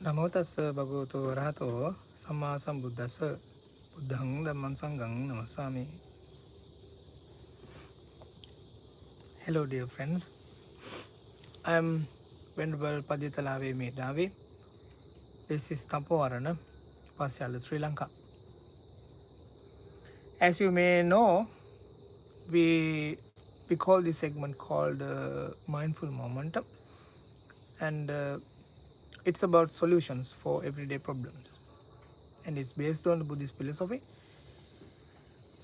නමෝ තස්ස භගවතු වරහතෝ සම්මා සම්බුද්දස්ස බුද්ධං ධම්මං සංඝං නමස්සාමි. Hello dear friends, I am Venerable Padithalave Medavi. This is Thapoarana, Pasyala, Sri Lanka. As you may know, we call this segment called Mindful Moment, and it's about solutions for everyday problems, and it's based on the Buddhist philosophy.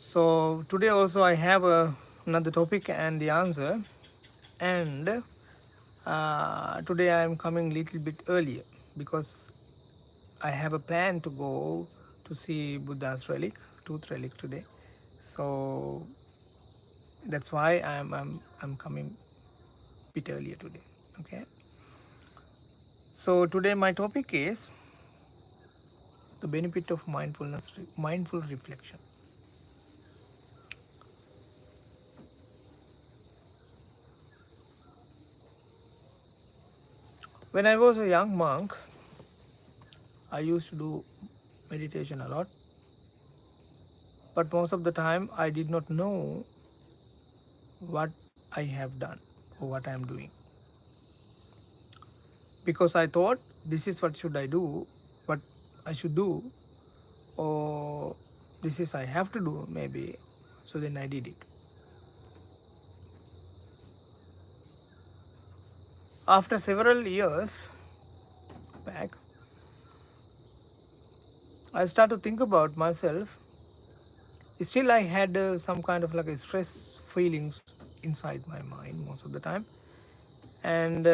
So today also I have another topic and the answer, and today I am coming a little bit earlier because I have a plan to go to see Buddha's relic, tooth relic today. So that's why I'm coming a bit earlier today. Okay. So today my topic is the benefit of mindful reflection. When I was a young monk, I used to do meditation a lot, but most of the time I did not know what I have done or what I am doing, because I thought this is what should I do, what I should do, or this is I have to do maybe, so then I did it. After several years back, I started to think about myself. Still I had some kind of like a stress feelings inside my mind most of the time, and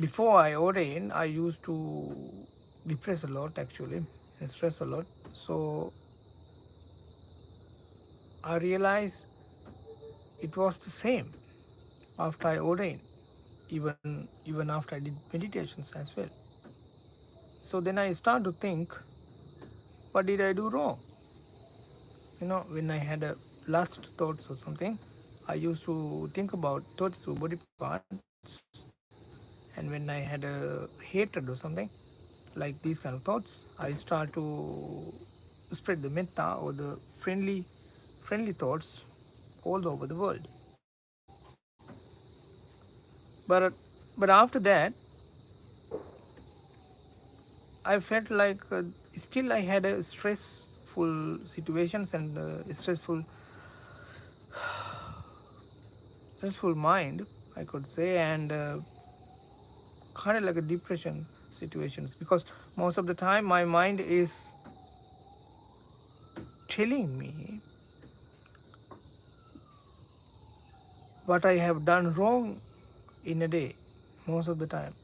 before I ordained I used to depress a lot actually and stress a lot. So I realized it was the same after I ordained, even after I did meditations as well. So then I started to think, what did I do wrong? When I had a lust thoughts or something, I used to think about 32 body parts, and when I had a hatred or something like these kind of thoughts, I start to spread the metta or the friendly thoughts all over the world. But after that, I felt like still I had a stressful situations and stressful mind, I could say, and kind of like a depression situations, because most of the time my mind is telling me what I have done wrong in a day most of the time.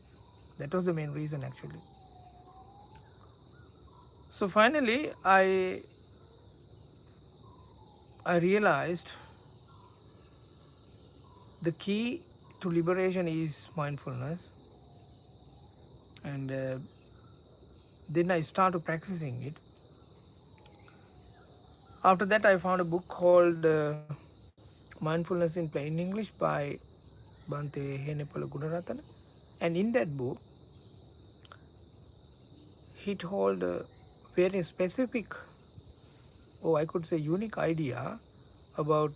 That was the main reason actually. So finally I realized the key to liberation is mindfulness, and then I started practicing it. After that I found a book called Mindfulness in Plain English by Bante Henepola, and in that book he told a very specific, or I could say unique idea about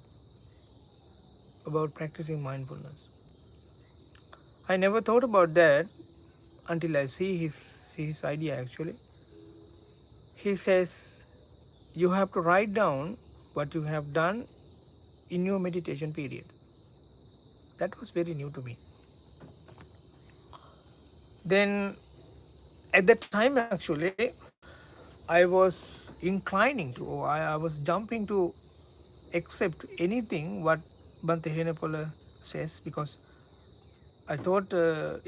practicing mindfulness. I never thought about that until I see his idea actually. He says you have to write down what you have done in your meditation period. That was very new to me. Then at that time actually I was inclining to, or I was jumping to accept anything what Bante Henepola says, because I thought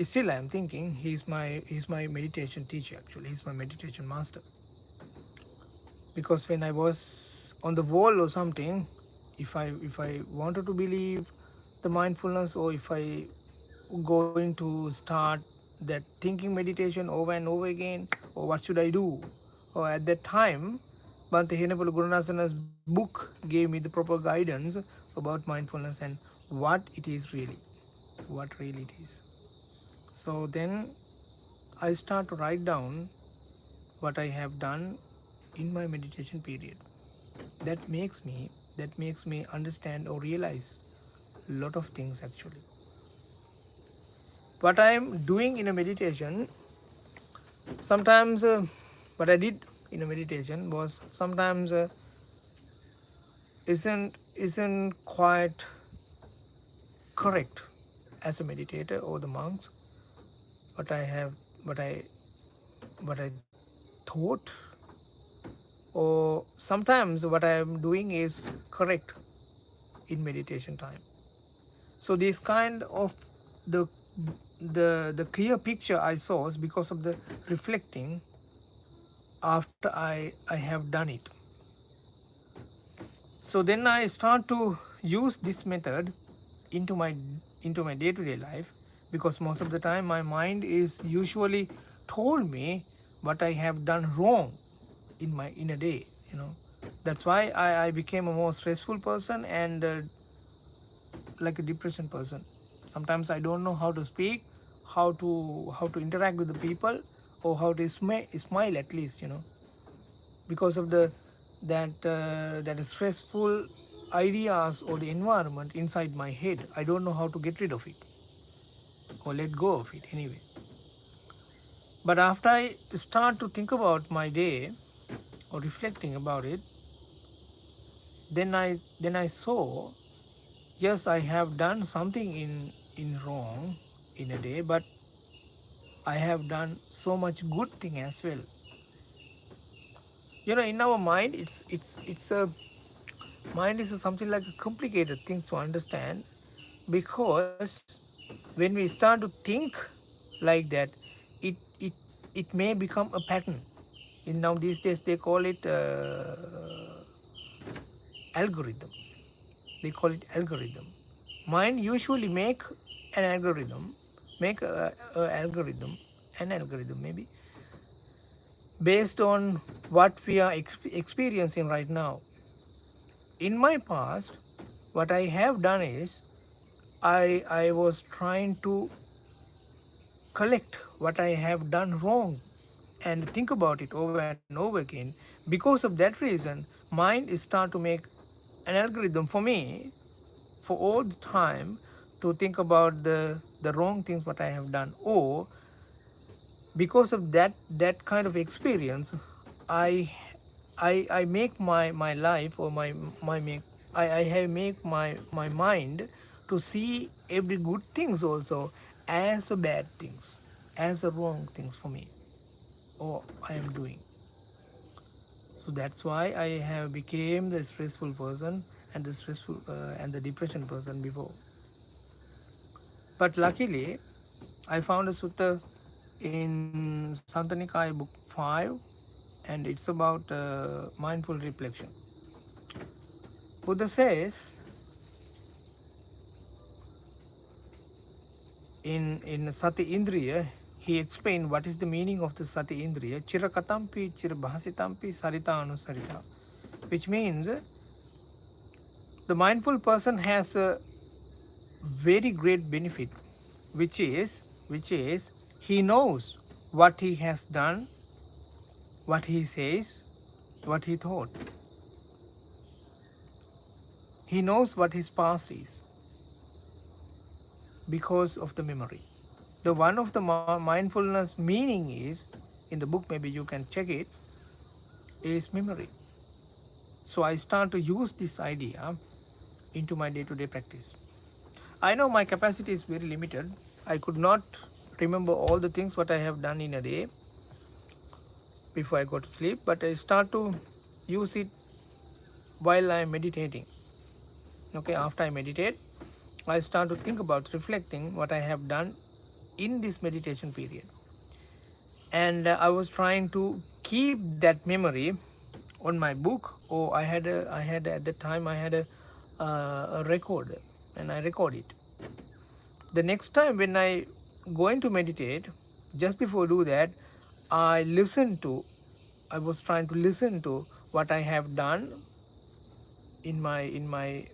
still I am thinking he's my meditation teacher actually, he's my meditation master. Because when I was on the wall or something, if I wanted to believe the mindfulness, or if I going to start that thinking meditation over and over again, or what should I do, or at that time Bhante Henepola Gurunasana's book gave me the proper guidance about mindfulness and what really it is. So then I start to write down what I have done in my meditation period. That makes me understand or realize a lot of things actually. What I am doing in a meditation, sometimes what I did in a meditation was sometimes isn't quite correct as a meditator or the monks. What I have, what I what I thought, or sometimes what I am doing is correct in meditation time. So this kind of the the clear picture I saw is because of the reflecting after I have done it. So then I start to use this method into my day-to-day life, because most of the time my mind is usually told me what I have done wrong in a day. That's why I became a more stressful person and like a depression person. Sometimes I don't know how to speak, how to interact with the people, or how to smile at least, because of the that stressful ideas or the environment inside my head. I don't know how to get rid of it or let go of it anyway. But after I start to think about my day or reflecting about it, then I saw, yes, I have done something in wrong in a day, but I have done so much good thing as well. In our mind, it's a mind is something like a complicated thing to understand, because when we start to think like that, it it it may become a pattern. Now these days they call it algorithm. They call it algorithm. Mind usually make an algorithm, make a algorithm, an algorithm maybe, based on what we are experiencing right now. In my past, what I have done is I was trying to collect what I have done wrong and think about it over and over again. Because of that reason, mind is start to make an algorithm for me for all the time to think about the wrong things what I have done. Or because of that kind of experience, I I make my life, or my make I have make my mind to see every good things also as a bad things, as a wrong things for me, or I am doing. So that's why I have became the stressful person and the stressful and the depression person before. But luckily, I found a sutta in Santanikaya book 5, and it's about mindful reflection. Buddha says in Sati Indriya, he explained what is the meaning of the Sati Indriya. Chirakatampi chirabhasitampi sarita anusarita, which means the mindful person has a very great benefit, which is he knows what he has done, what he says, what he thought. He knows what his past is because of the memory. The one of the mindfulness meaning is, in the book maybe you can check it, is memory. So I start to use this idea into my day-to-day practice. I know my capacity is very limited. I could not remember all the things what I have done in a day before I go to sleep, but I start to use it while I am meditating. Okay, after I meditate, I start to think about reflecting what I have done in this meditation period. And I was trying to keep that memory on my book, or I had at that time I had a record, and I record it. The next time when I going to meditate, just before do that, I was trying to listen to what I have done in my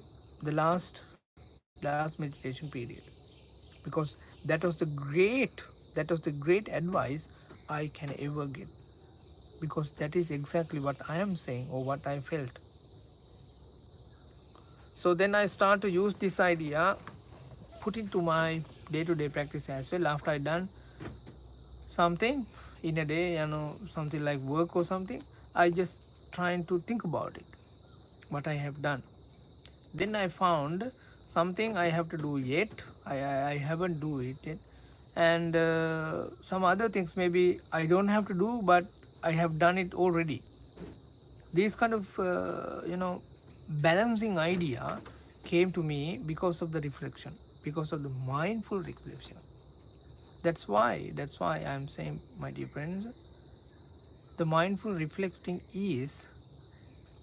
the last meditation period, because that was the great That was the great advice I can ever get, because that is exactly what I am saying or what I felt. So then I start to use this idea, put into my day-to-day practice as well. After I done something in a day, something like work or something, I just trying to think about it, what I have done. Then I found something I have to do yet. I haven't do it yet, and some other things maybe I don't have to do, but I have done it already. These kind of balancing idea came to me because of the reflection, because of the mindful reflection. That's why I'm saying, my dear friends, the mindful reflecting is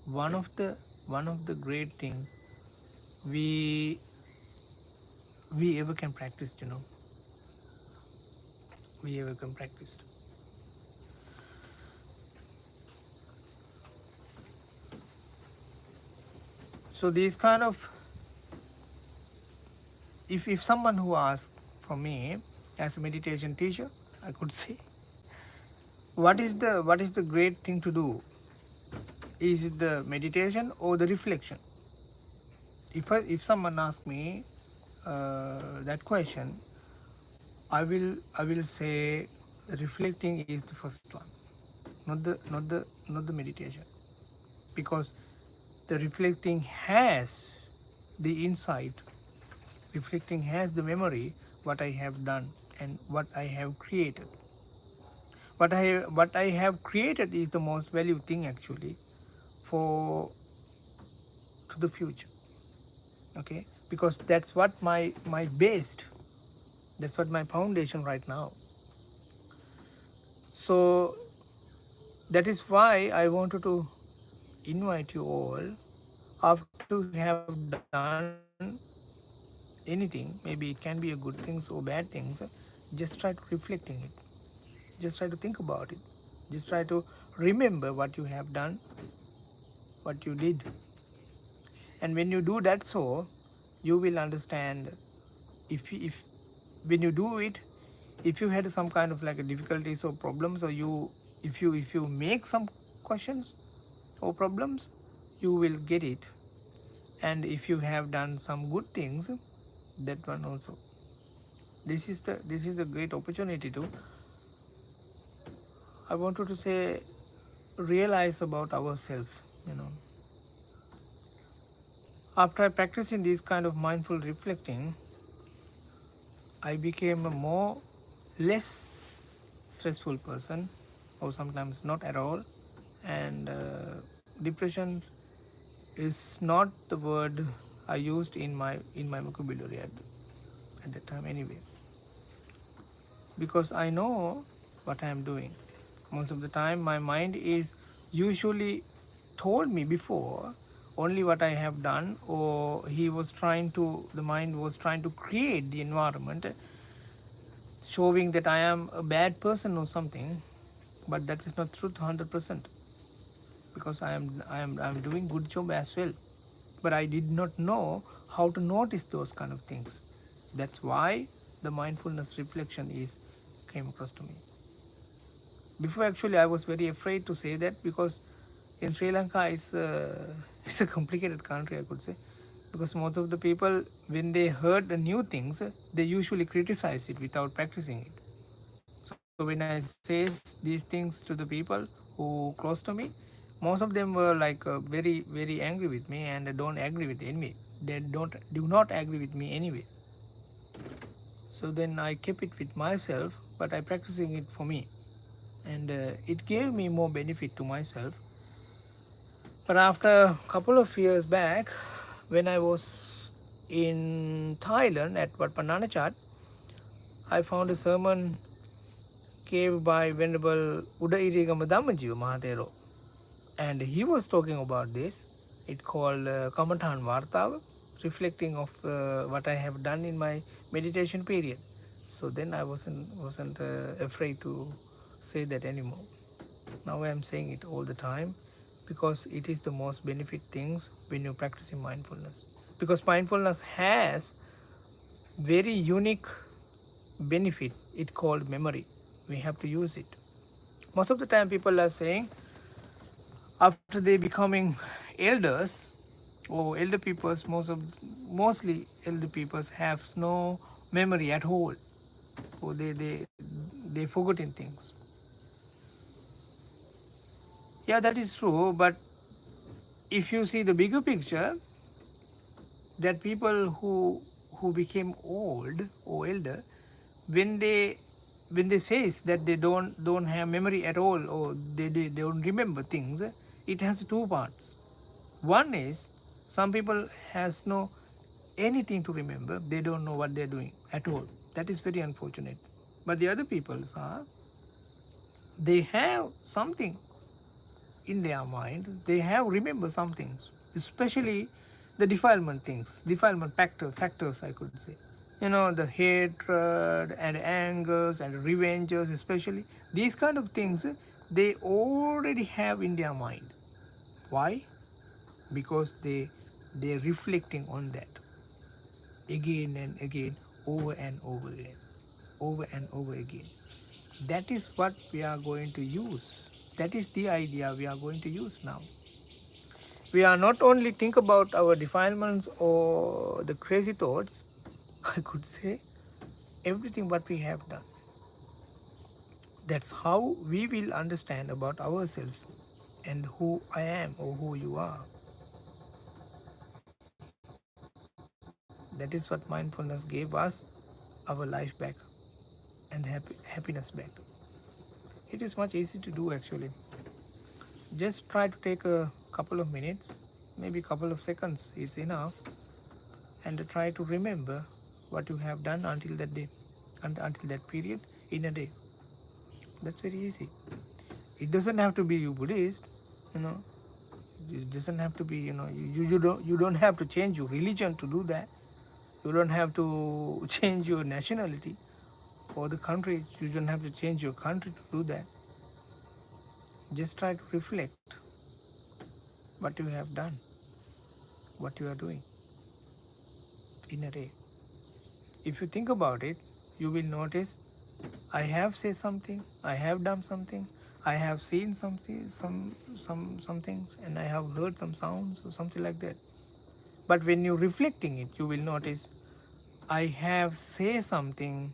one of the great thing we ever can practice, we ever can practice. So these kind of, if someone who asks for me as a meditation teacher, I could say, what is the great thing to do? Is it the meditation or the reflection? If someone asks me that question, I will say reflecting is the first one, not the meditation, because the reflecting has the insight, reflecting has the memory, what I have done and what I have created. What I have created is the most valued thing actually for to the future. Okay, because that's what my base, that's what my foundation right now. So that is why I wanted to invite you all, after you have done anything, maybe it can be a good things or bad things, just try to reflecting it, just try to think about it, just try to remember what you have done, what you did. And when you do that, so you will understand, if when you do it, if you had some kind of like a difficulties or problems, or if you make some questions or problems, you will get it. And if you have done some good things, that one also, this is the great opportunity to, I wanted to say, realize about ourselves, after practicing this kind of mindful reflecting, I became a more less stressful person, or sometimes not at all. And depression is not the word I used in my vocabulary at that time anyway, because I know what I am doing. Most of the time my mind is usually told me before only what I have done, or the mind was trying to create the environment showing that I am a bad person or something. But that is not truth 100%, because I am doing good job as well, but I did not know how to notice those kind of things. That's why the mindfulness reflection is came across to me. Before, actually, I was very afraid to say that, because in Sri Lanka it's a complicated country, I could say, because most of the people, when they heard the new things, they usually criticize it without practicing it. So when I say these things to the people who close to me, most of them were like very very angry with me, and they don't agree with me. They do not agree with me anyway. So then I kept it with myself, but I practicing it for me, and it gave me more benefit to myself. But after a couple of years back, when I was in Thailand at Wat Pananachat, I found a sermon gave by Venerable Udairigama Dhammajiva Mahatero, and he was talking about this. It called Kamathan Vartava, reflecting of what I have done in my meditation period. So then I wasn't afraid to say that anymore. Now I am saying it all the time, because it is the most benefit things when you practicing mindfulness. Because mindfulness has very unique benefit, it called memory. We have to use it. Most of the time people are saying after they becoming elders or elder peoples, mostly elder peoples have no memory at all, or they forgetting things. Yeah, that is true, but if you see the bigger picture, that people who became old or elder, when they says that they don't have memory at all, or they don't remember things, it has two parts. One is some people has no anything to remember, they don't know what they're doing at all. That is very unfortunate. But the other peoples are, they have something in their mind, they have remember some things, especially the defilement things, defilement factors I could say. The hatred and angers and revenges, especially these kind of things, they already have in their mind. Why? Because they're reflecting on that again and again, over and over again, over and over again. That is what we are going to use. That is the idea we are going to use now. We are not only think about our defilements or the crazy thoughts, I could say everything what we have done. That's how we will understand about ourselves and who I am or who you are. That is what mindfulness gave us, our life back and happiness back. It is much easy to do actually. Just try to take a couple of minutes, maybe a couple of seconds is enough, and try to remember what you have done until that day, until that period in a day. That's very easy. It doesn't have to be you Buddhist, you know. It doesn't have to be, you don't have to change your religion to do that. You don't have to change your nationality or the country. You don't have to change your country to do that. Just try to reflect what you have done, what you are doing in a day. If you think about it, you will notice I have said something, I have done something, I have seen something, some things, and I have heard some sounds or something like that. But when you're reflecting it, you will notice I have said something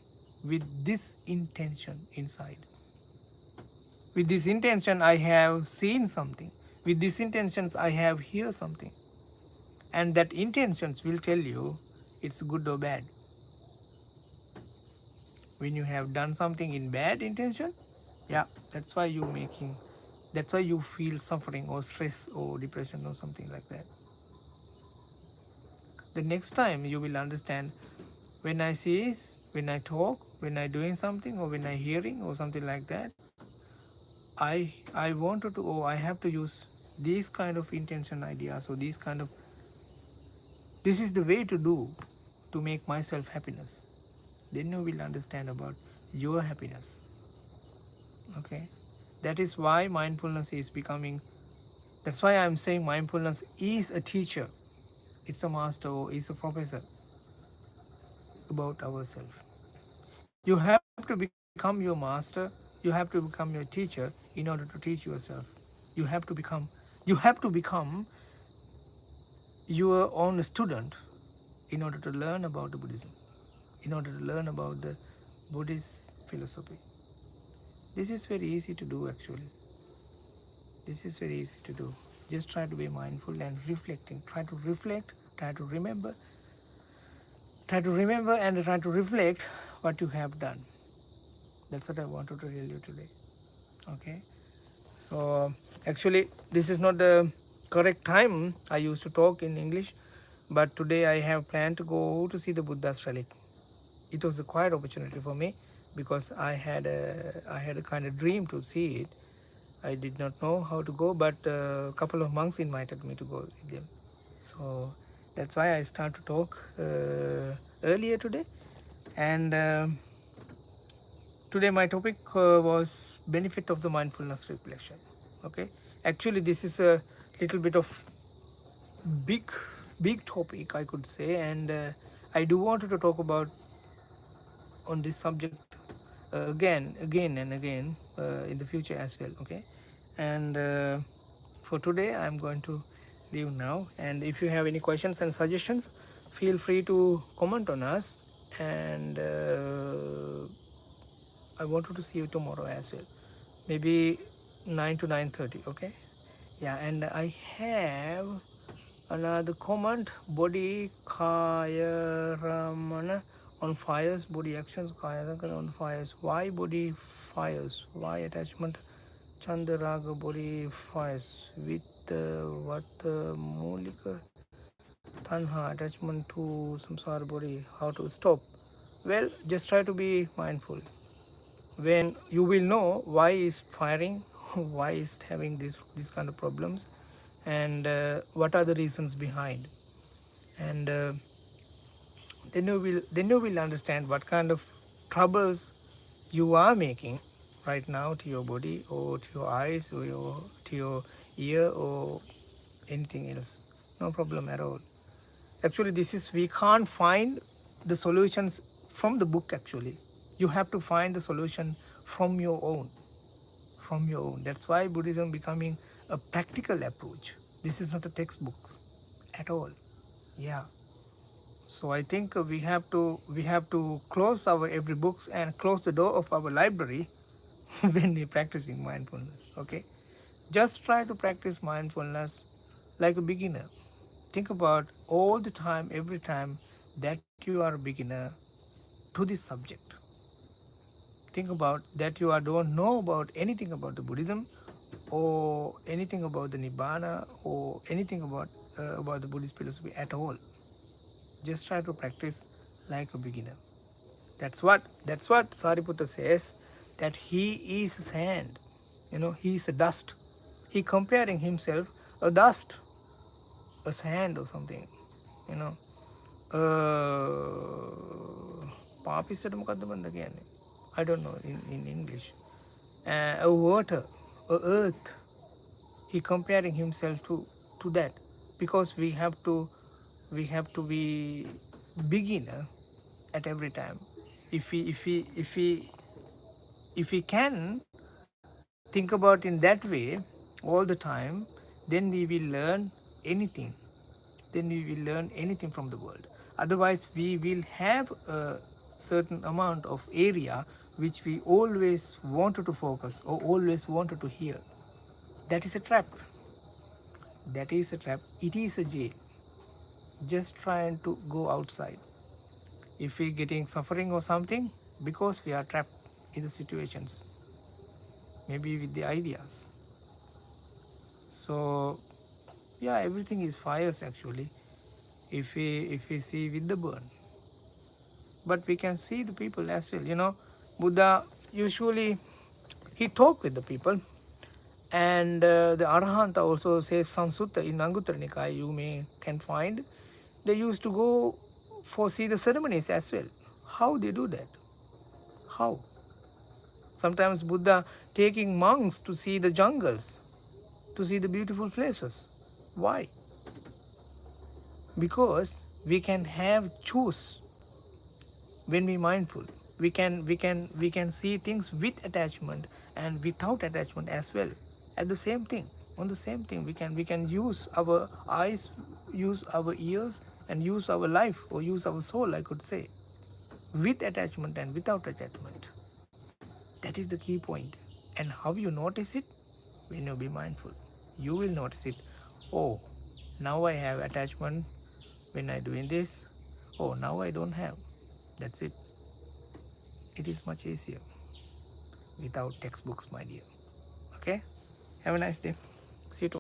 with this intention inside. With this intention, I have seen something. With these intentions, I have heard something. And that intentions will tell you it's good or bad. When you have done something in bad intention, yeah, that's why you feel suffering or stress or depression or something like that. The next time you will understand, when I see, when I talk, when I doing something, or when I hearing or something like that, I wanted to, or I have to use these kind of intention ideas, or this is the way to do to make myself happiness. Then you will understand about your happiness. Okay, that is why mindfulness is becoming, that's why I'm saying mindfulness is a teacher, it's a master, or is a professor about ourselves. You have to become your master, you have to become your teacher in order to teach yourself. You have to become you have to become your own student in order to learn about the Buddhism, in order to learn about the Buddhist philosophy. This is very easy to do actually. This is very easy to do. Just try to be mindful and reflecting. Try to reflect, try to remember, and try to reflect what you have done. That's what I wanted to tell you today. Okay. So actually this is not the correct time I used to talk in English, but today I have planned to go to see the Buddha's relic. It was a quiet opportunity for me because I had a kind of dream to see it. I did not know how to go, but a couple of monks invited me to go with them. So that's why I start to talk earlier today. And today my topic was benefit of the mindfulness reflection. Okay, actually this is a little bit of big topic I could say, and I do want to talk about on this subject again and again in the future as well. Okay, and for today I'm going to leave now, and if you have any questions and suggestions, feel free to comment on us, and I wanted to see you tomorrow as well, maybe 9 to 9:30. Okay, yeah, and I have another comment: body kaya ramana on fires, body actions kaya ramana on fires. Why body fires? Why attachment chanda raga body fires with what mulika tanha attachment to samsara body? How to stop? Well, just try to be mindful. When you will know why is firing, why is having these kind of problems, and what are the reasons behind, and then you will understand what kind of troubles you are making right now to your body or to your eyes or to your ear or anything else. No problem at all. Actually, this is, we can't find the solutions from the book. Actually, you have to find the solution from your own, that's why Buddhism becoming a practical approach. This is not a textbook at all. Yeah, so I think we have to close our every books and close the door of our library when we practicing mindfulness. Okay, just try to practice mindfulness like a beginner. Think about all the time, every time that you are a beginner to this subject. Think about that you are don't know about anything about the Buddhism or anything about the Nibbana or anything about the Buddhist philosophy at all. Just try to practice like a beginner. That's what Sariputta says, that he is sand. He is a dust. He comparing himself a dust, a sand or something. You know. පාපිස්සට මොකද්ද බන්ද කියන්නේ? I don't know in English. A water, a earth. He comparing himself to that, because we have to be beginner at every time. If we can think about in that way all the time, then we will learn anything. Then we will learn anything from the world. Otherwise, we will have a certain amount of area which we always wanted to focus or always wanted to hear. That is a trap. That is a trap. It is a jail. Just trying to go outside. If we getting suffering or something, because we are trapped in the situations, maybe with the ideas. So yeah, everything is fires actually. If we see with the burn, but we can see the people as well. Buddha usually he talk with the people, and the Arahanta also says some sutta in Anguttara Nikaya you can find. They used to go for see the ceremonies as well. How they do that? How? Sometimes Buddha taking monks to see the jungles, to see the beautiful places. Why? Because we can have choose. When we mindful, we can see things with attachment and without attachment as well. At the same thing, on the same thing, we can use our eyes, use our ears, and use our life, or use our soul, I could say, with attachment and without attachment. That is the key point. And how you notice it? When you be mindful, you will notice it. Oh, now I have attachment when I doing this. Oh, now I don't have. That's it. It is much easier without textbooks, my dear. Okay? Have a nice day. See you tomorrow.